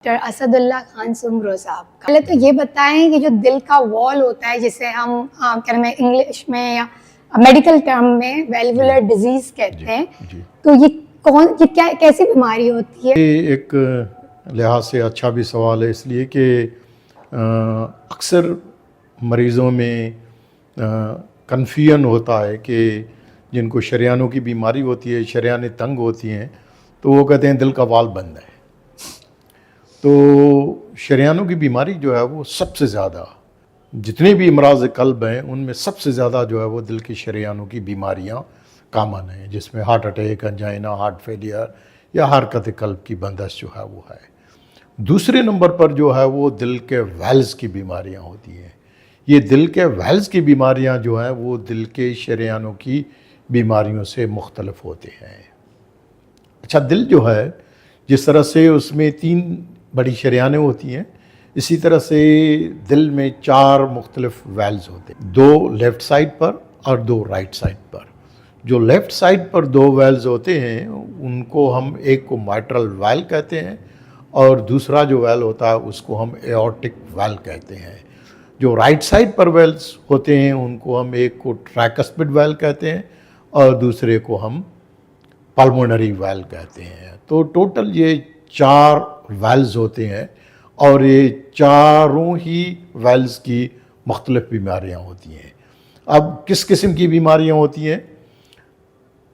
Doctor Asadullah Khan Soomro साहब का। पहले तो ये बताएं कि जो दिल का वॉल होता है जिसे हम क्या नाम है इंग्लिश में या मेडिकल टर्म में वेल्वुलर डिजीज कहते हैं, तो ये क्या कैसी बीमारी होती है? ये एक लिहाज से अच्छा भी सवाल है, इसलिए कि अक्सर मरीज़ों में कन्फ्यूजन होता है कि जिनको शरियानों की बीमारी होती है, शरियानें तंग होती हैं, तो वो कहते हैं दिल का वाल्व बंद है। तो शरियानों की बीमारी जो है वो सबसे ज़्यादा, जितने भी अमराज कल्ब हैं उनमें सबसे ज़्यादा जो है वो दिल की शरियानों की बीमारियां कामन हैं, जिसमें heart attack, angina, heart failure या हरकत कल्ब की बंदिश जो है वो है। दूसरे नंबर पर जो है वो दिल के वेल्स की बीमारियां होती हैं। ये दिल के वेल्स की बीमारियां जो हैं वो दिल के शरियानों की बीमारियों से मुख्तलिफ होते हैं। अच्छा, दिल जो है जिस तरह से उसमें 3 बड़ी शरियानें होती हैं, इसी तरह से दिल में 4 मुख्तलिफ वेल्स होते हैं, 2 लेफ़्ट साइड पर और 2 राइट साइड पर। जो लेफ़्ट साइड पर 2 वेल्स होते हैं उनको हम, एक को माइट्रल वेल कहते हैं और दूसरा जो वेल होता है उसको हम एओर्टिक वेल कहते हैं। जो राइट साइड पर वेल्स होते हैं उनको हम, एक को ट्राइकस्पिड वेल कहते हैं और दूसरे को हम पल्मोनरी वेल कहते हैं। तो टोटल ये 4 वेल्स होते हैं और ये चारों ही वेल्स की मुख्तलिफ बीमारियां होती हैं। अब किस किस्म की बीमारियां होती हैं?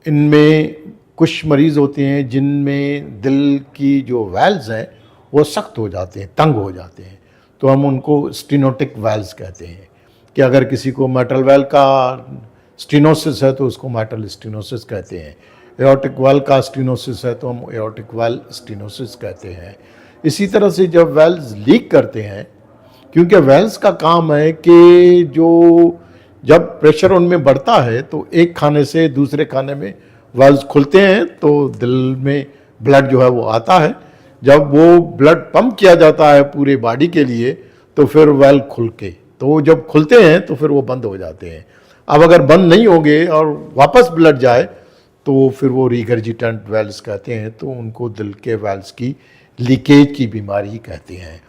इनमें कुछ मरीज़ होते हैं जिनमें दिल की जो वेल्स हैं वो सख्त हो जाते हैं, तंग हो जाते हैं, तो हम उनको स्टेनोटिक वेल्स कहते हैं। कि अगर किसी को मेटल वेल का स्टेनोसिस है तो उसको मेटल स्टेनोसिस कहते हैं। एओर्टिक वेल का स्टेनोसिस है तो हम एओर्टिक वेल स्टेनोसिस कहते हैं। इसी तरह से जब वेल्स लीक करते हैं, क्योंकि वेल्स का काम है कि जो जब प्रेशर उनमें बढ़ता है तो एक खाने से दूसरे खाने में वेल्स खुलते हैं तो दिल में ब्लड जो है वो आता है। जब वो ब्लड पंप किया जाता है पूरे बॉडी के लिए तो फिर वेल खुल के, तो जब खुलते हैं तो फिर वो बंद हो जाते हैं। अब अगर बंद नहीं होंगे और वापस ब्लड जाए तो फिर वो रिगर्जिटेंट वेल्स कहते हैं, तो उनको दिल के वेल्स की लीकेज की बीमारी कहते हैं।